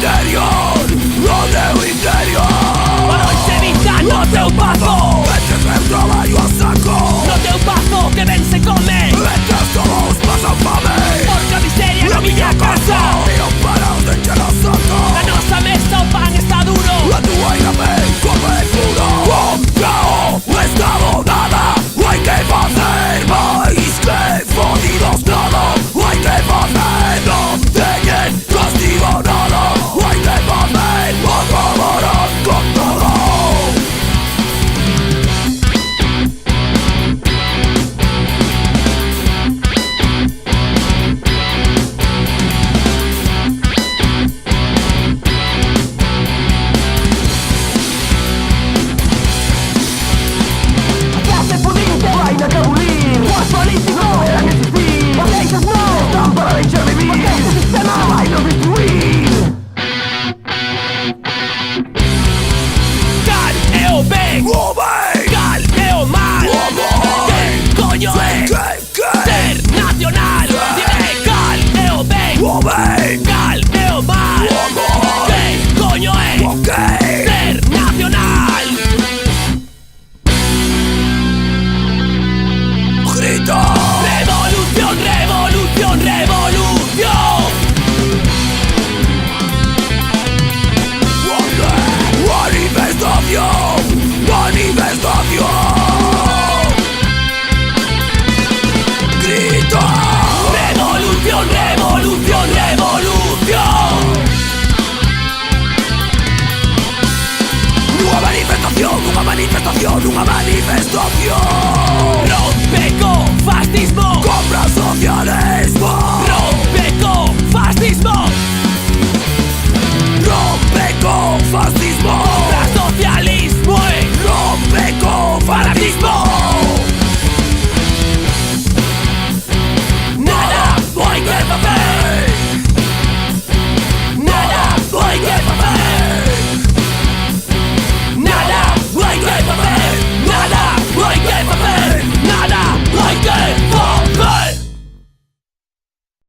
interior, o teu interior. Per on s'evita no teu paso, Mentre fem treballo a saco, no teu paso que ben se come. mentre todos pasan fame, Porca miseria na miña casa, e non paraos de encher a saco. na nosa mesa o pan está duro. La tua ira ven come el puro. Comprao estado nada, hai que facer máis que fodidos nada. Hai que facer, non teñen castigo nada. Hai que facer, acabarán con todo. Clase política vaina que abolir. Os políticos no deberán existir. As leyes no están para deixar vivir. Porque este sistema vai nos destruir. Cal é o ben, O ben, cal é o mal. o mal. Quen coño é Que ser nacional? Dime cal é o ben, o ben, cal é o mal. o mal. Quen coño é O que ser nacional? grita. Revolución, revolución, revolución. Manifestación, manifestación. Grita. Revolución, revolución, revolución. Unha manifestación, unha manifestación, unha manifestación. Rompe co fascismo. Compras sociales.